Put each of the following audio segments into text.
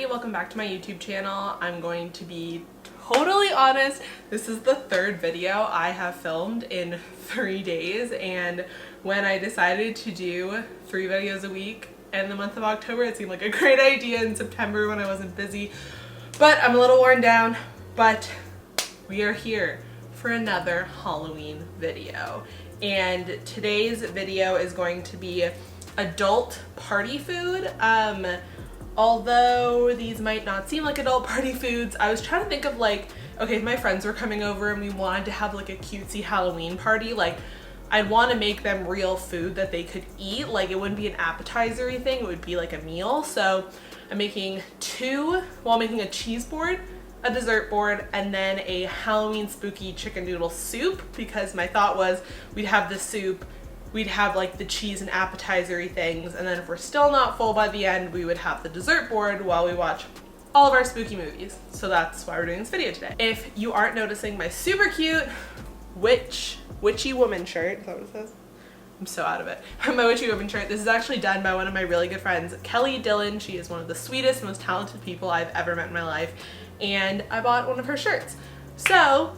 everybody, welcome back to my YouTube channel. I'm going to be totally honest, this is the third video I have filmed in 3 days, and when I decided to do 3 videos a week in the month of October, it seemed like a great idea in September when I wasn't busy, but I'm a little worn down. But we are here for another Halloween video, and today's video is going to be adult party food. Although these might not seem like adult party foods, I was trying to think of like, okay, if my friends were coming over and we wanted to have like a cutesy Halloween party, like I'd want to make them real food that they could eat. Like it wouldn't be an appetizer-y thing, it would be like a meal. So I'm making I'm making a cheese board, a dessert board, and then a Halloween spooky chicken noodle soup, because my thought was we'd have the soup, we'd have like the cheese and appetizer-y things, and then if we're still not full by the end, we would have the dessert board while we watch all of our spooky movies. So that's why we're doing this video today. If you aren't noticing my super cute witchy woman shirt, is that what it says? I'm so out of it. My witchy woman shirt. This is actually done by one of my really good friends, Kelly Dillon. She is one of the sweetest, most talented people I've ever met in my life, and I bought one of her shirts. So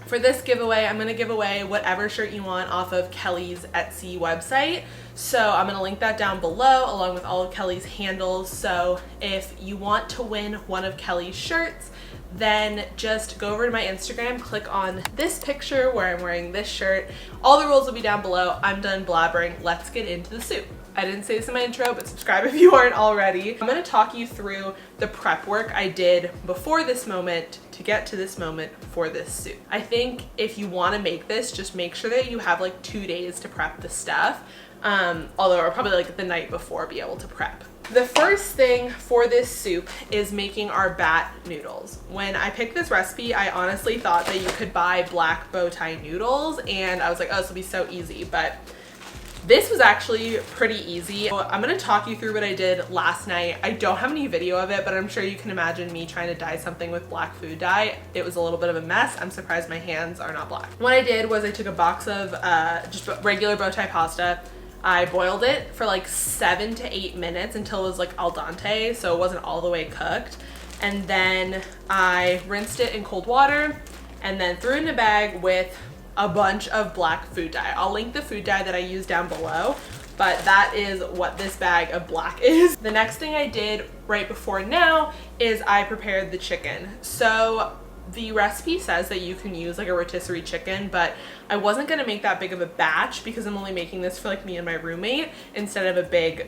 for this giveaway, I'm going to give away whatever shirt you want off of Kelly's Etsy website. So I'm going to link that down below along with all of Kelly's handles. So if you want to win one of Kelly's shirts, then just go over to my Instagram, click on this picture where I'm wearing this shirt. All the rules will be down below. I'm done blabbering. Let's get into the soup. I didn't say this in my intro, but subscribe if you aren't already. I'm going to talk you through the prep work I did before this moment to get to this moment for this soup. I think if you want to make this, just make sure that you have like 2 days to prep the stuff. Although I'll probably like the night before be able to prep. The first thing for this soup is making our bat noodles. When I picked this recipe, I honestly thought that you could buy black bow tie noodles, and I was like, oh, this will be so easy, but this was actually pretty easy. So I'm going to talk you through what I did last night. I don't have any video of it, but I'm sure you can imagine me trying to dye something with black food dye. It was a little bit of a mess. I'm surprised my hands are not black. What I did was I took a box of just regular bow tie pasta. I boiled it for like 7 to 8 minutes until it was like al dente, so it wasn't all the way cooked. And then I rinsed it in cold water and then threw it in a bag with a bunch of black food dye. I'll link the food dye that I use down below, but that is what this bag of black is. The next thing I did right before now is I prepared the chicken. So the recipe says that you can use like a rotisserie chicken, but I wasn't gonna make that big of a batch because I'm only making this for like me and my roommate instead of a big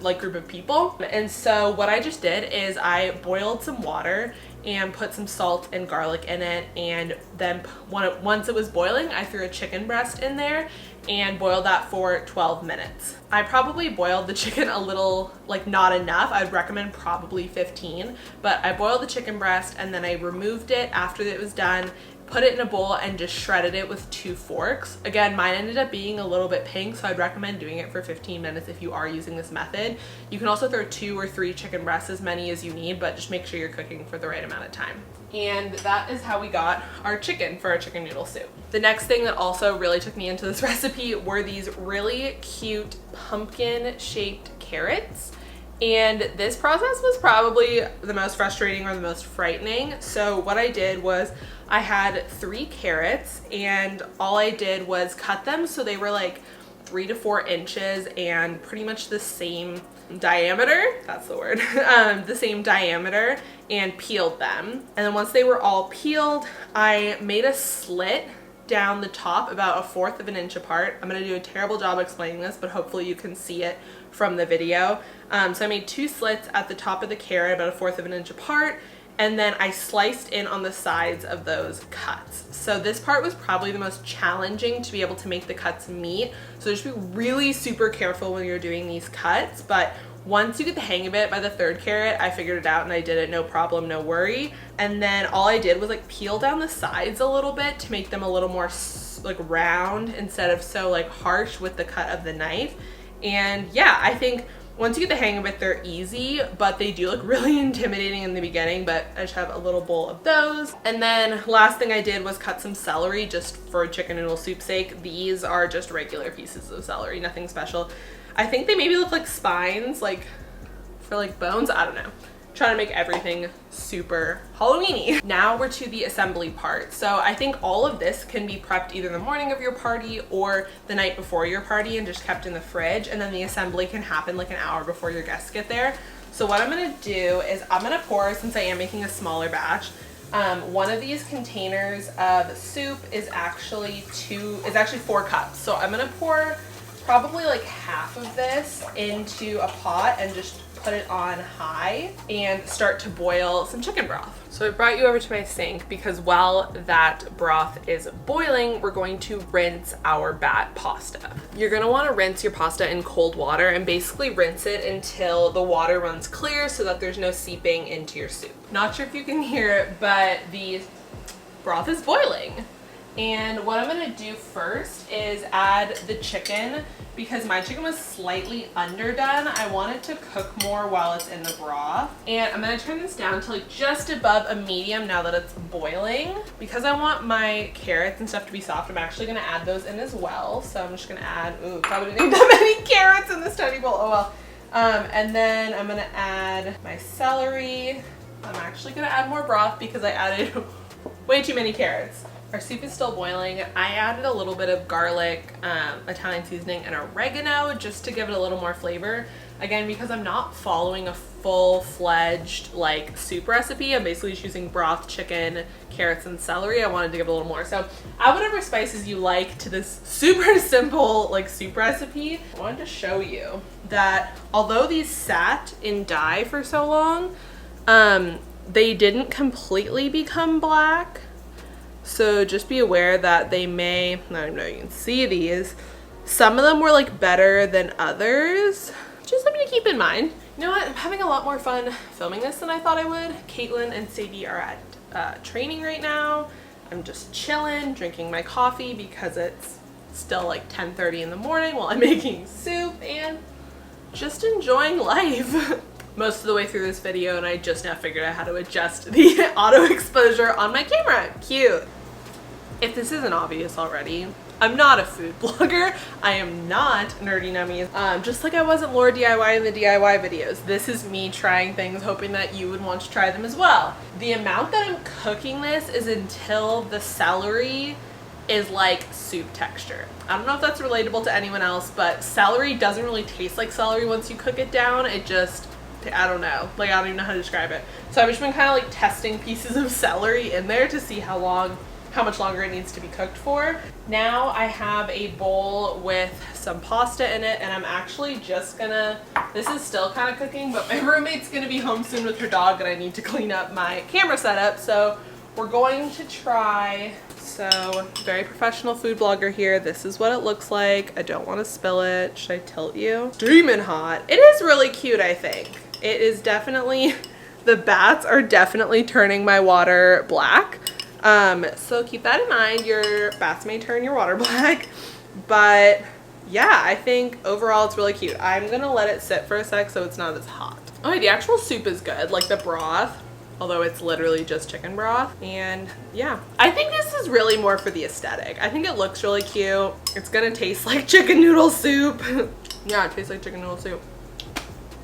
like group of people. And so what I just did is I boiled some water and put some salt and garlic in it, and then once it was boiling, I threw a chicken breast in there and boiled that for 12 minutes. I probably boiled the chicken a little, like not enough. I'd recommend probably 15, but I boiled the chicken breast and then I removed it after it was done, put it in a bowl and just shredded it with 2 forks. Again, mine ended up being a little bit pink, so I'd recommend doing it for 15 minutes if you are using this method. You can also throw 2 or 3 chicken breasts, as many as you need, but just make sure you're cooking for the right amount of time. And that is how we got our chicken for our chicken noodle soup. The next thing that also really took me into this recipe were these really cute pumpkin shaped carrots. And this process was probably the most frustrating or the most frightening. So what I did was I had 3 carrots and all I did was cut them so they were like 3 to 4 inches and pretty much the same diameter, that's the word, the same diameter, and peeled them. And then once they were all peeled, I made a slit down the top about 1/4 of an inch apart. I'm going to do a terrible job explaining this, but hopefully you can see it from the video. So I made 2 slits at the top of the carrot about 1/4 of an inch apart, and then I sliced in on the sides of those cuts. So this part was probably the most challenging to be able to make the cuts meet. So just be really super careful when you're doing these cuts, but once you get the hang of it, by the 3rd carrot, I figured it out and I did it no problem, no worry. And then all I did was like peel down the sides a little bit to make them a little more like round instead of so like harsh with the cut of the knife. And yeah, I think once you get the hang of it, they're easy, but they do look really intimidating in the beginning, but I just have a little bowl of those. And then last thing I did was cut some celery just for chicken noodle soup sake. These are just regular pieces of celery, nothing special. I think they maybe look like spines, like for like bones, I don't know. trying to make everything super Halloween-y. Now we're to the assembly part. So I think all of this can be prepped either the morning of your party or the night before your party and just kept in the fridge, and then the assembly can happen like an hour before your guests get there. So what I'm gonna do is I'm gonna pour, since I am making a smaller batch, one of these containers of soup is actually 4 cups. So I'm gonna pour probably like half of this into a pot and just put it on high and start to boil some chicken broth. So I brought you over to my sink because while that broth is boiling, we're going to rinse our bat pasta. You're gonna wanna rinse your pasta in cold water and basically rinse it until the water runs clear so that there's no seeping into your soup. Not sure if you can hear it, but the broth is boiling. And what I'm gonna do first is add the chicken. Because my chicken was slightly underdone, I want it to cook more while it's in the broth. And I'm gonna turn this down to like just above a medium now that it's boiling. Because I want my carrots and stuff to be soft, I'm actually gonna add those in as well. So I'm just gonna add, probably didn't need that many carrots in this tiny bowl, oh well. And then I'm gonna add my celery. I'm actually gonna add more broth because I added way too many carrots. Our soup is still boiling. I added a little bit of garlic, Italian seasoning, and oregano just to give it a little more flavor. Again, because I'm not following a full-fledged like soup recipe, I'm basically just using broth, chicken, carrots, and celery. I wanted to give it a little more. So add whatever spices you like to this super simple like soup recipe. I wanted to show you that although these sat in dye for so long, they didn't completely become black. So just be aware that they may, I don't know, you can see these. Some of them were like better than others. Just something to keep in mind. You know what, I'm having a lot more fun filming this than I thought I would. Caitlin and Sadie are at training right now. I'm just chilling, drinking my coffee because it's still like 10:30 in the morning while I'm making soup and just enjoying life. Most of the way through this video and I just now figured out how to adjust the auto exposure on my camera. Cute. If this isn't obvious already, I'm not a food blogger. I am not Nerdy Nummies. Just like I wasn't Laura DIY in the DIY videos. This is me trying things, hoping that you would want to try them as well. The amount that I'm cooking this is until the celery is like soup texture. I don't know if that's relatable to anyone else, but celery doesn't really taste like celery once you cook it down. It just, I don't know, like I don't even know how to describe it. So I've just been kind of like testing pieces of celery in there to see how much longer it needs to be cooked for. Now I have a bowl with some pasta in it and I'm actually just gonna, this is still kind of cooking, but my roommate's gonna be home soon with her dog and I need to clean up my camera setup. So we're going to try, so very professional food blogger here. This is what it looks like. I don't want to spill it. Should I tilt you? Steaming hot. It is really cute, I think. It is definitely, the bats are definitely turning my water black. So keep that in mind. Your bats may turn your water black, but yeah, I think overall it's really cute. I'm gonna let it sit for a sec so it's not as hot. Okay, the actual soup is good, like the broth, although it's literally just chicken broth. And yeah, I think this is really more for the aesthetic. I think it looks really cute. It's gonna taste like chicken noodle soup. Yeah, it tastes like chicken noodle soup.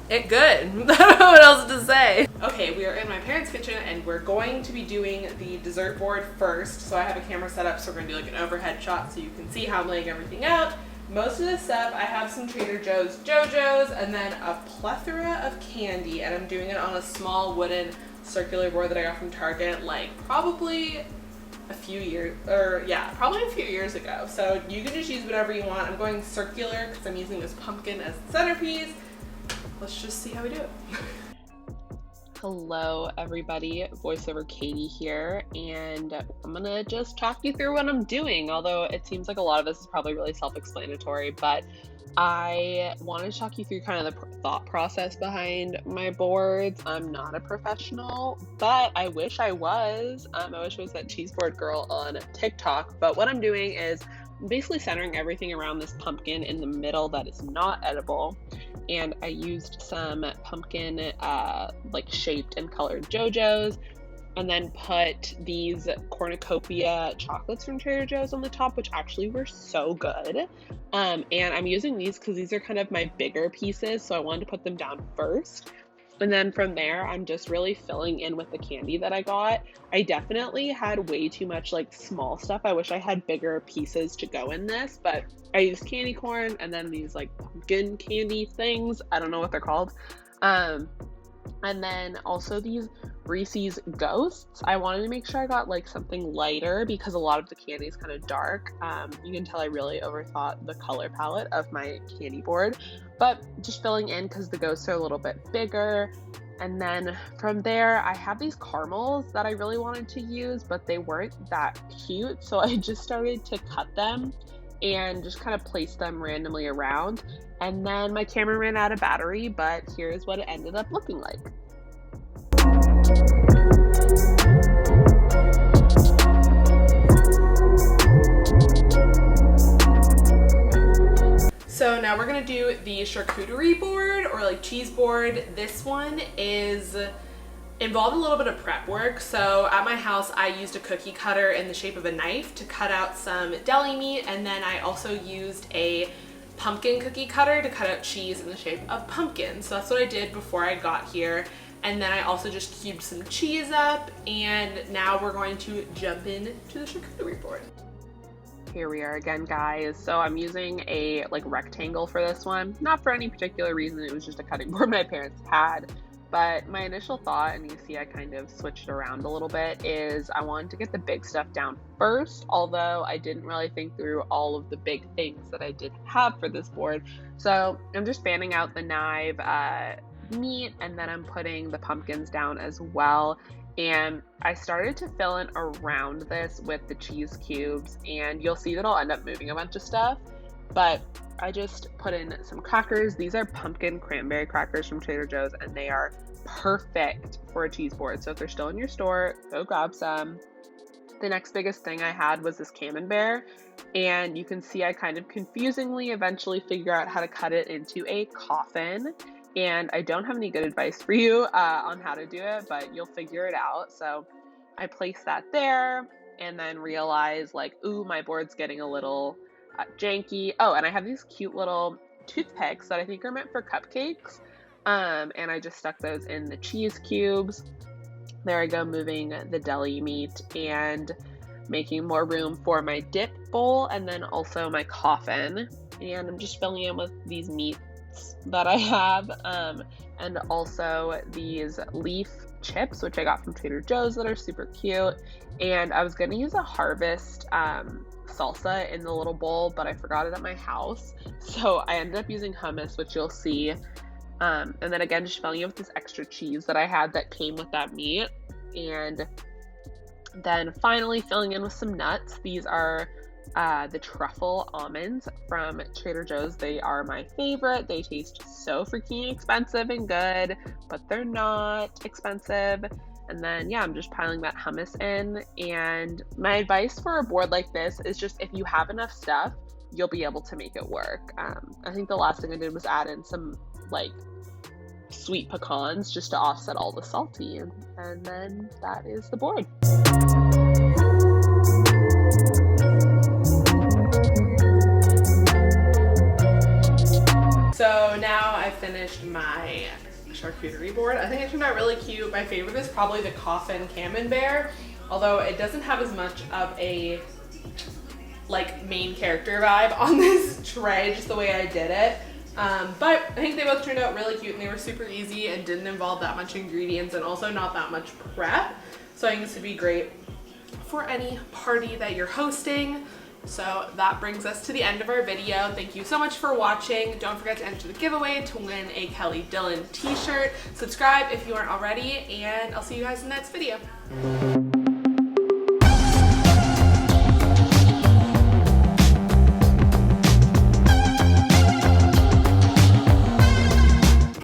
It good. I don't know what else to say. Okay, we are in my parents' kitchen and we're going to be doing the dessert board first. So I have a camera set up, so we're gonna do like an overhead shot so you can see how I'm laying everything out. Most of this stuff, I have some Trader Joe's JoJo's and then a plethora of candy, and I'm doing it on a small wooden circular board that I got from Target like probably a few years ago. So you can just use whatever you want. I'm going circular because I'm using this pumpkin as the centerpiece. Let's just see how we do it. Hello everybody, voiceover Katie here, and I'm gonna just talk you through what I'm doing, although it seems like a lot of this is probably really self-explanatory, but I wanted to talk you through kind of the thought process behind my boards. I'm not a professional, but I wish I was. I wish I was that cheese board girl on TikTok, but what I'm doing is I'm basically centering everything around this pumpkin in the middle that is not edible. And I used some pumpkin like shaped and colored JoJo's, and then put these cornucopia chocolates from Trader Joe's on the top, which actually were so good. And I'm using these because these are kind of my bigger pieces, so I wanted to put them down first. And then from there, I'm just really filling in with the candy that I got. I definitely had way too much like small stuff. I wish I had bigger pieces to go in this, but I used candy corn and then these like pumpkin candy things. I don't know what they're called. And then also these Reese's Ghosts. I wanted to make sure I got like something lighter because a lot of the candy is kind of dark. You can tell I really overthought the color palette of my candy board, but just filling in because the ghosts are a little bit bigger. And then from there, I have these caramels that I really wanted to use, but they weren't that cute. So I just started to cut them and just kind of place them randomly around. And then my camera ran out of battery, but here's what it ended up looking like. So now we're gonna do the charcuterie board, or like cheese board. This one involved a little bit of prep work. So at my house, I used a cookie cutter in the shape of a knife to cut out some deli meat, and then I also used a pumpkin cookie cutter to cut out cheese in the shape of pumpkin. So that's what I did before I got here. And then I also just cubed some cheese up, and now we're going to jump into the charcuterie board. Here we are again, guys. So I'm using a like rectangle for this one, not for any particular reason. It was just a cutting board my parents had. But my initial thought, and you see I kind of switched around a little bit, is I wanted to get the big stuff down first, although I didn't really think through all of the big things that I did have for this board. So I'm just fanning out the knife meat, and then I'm putting the pumpkins down as well. And I started to fill in around this with the cheese cubes, and you'll see that I'll end up moving a bunch of stuff, but I just put in some crackers. These are pumpkin cranberry crackers from Trader Joe's, and they are perfect for a cheese board. So if they're still in your store, go grab some. The next biggest thing I had was this camembert, and you can see I kind of confusingly eventually figure out how to cut it into a coffin. And I don't have any good advice for you on how to do it, but you'll figure it out. So I placed that there and then realized like, ooh, my board's getting a little janky. Oh, and I have these cute little toothpicks that I think are meant for cupcakes. And I just stuck those in the cheese cubes. There I go, moving the deli meat and making more room for my dip bowl and then also my coffin. And I'm just filling in with these meats that I have, and also these leaf chips, which I got from Trader Joe's that are super cute. And I was going to use a Harvest salsa in the little bowl, but I forgot it at my house. So I ended up using hummus, which you'll see. And then again, just filling in with this extra cheese that I had that came with that meat. And then finally filling in with some nuts. These are the truffle almonds from Trader Joe's. They are my favorite. They taste so freaking expensive and good, but they're not expensive. And then, yeah, I'm just piling that hummus in. And my advice for a board like this is just if you have enough stuff, you'll be able to make it work. I think the last thing I did was add in some like sweet pecans just to offset all the salty. And then that is the board. So now I finished my charcuterie board. I think it turned out really cute. My favorite is probably the coffin camembert, although it doesn't have as much of a like main character vibe on this tray, just the way I did it. But I think they both turned out really cute, and they were super easy and didn't involve that much ingredients and also not that much prep. So I think this would be great for any party that you're hosting. So that brings us to the end of our video. Thank you so much for watching. Don't forget to enter the giveaway to win a Kelly Dillon t-shirt. Subscribe if you aren't already, and I'll see you guys in the next video.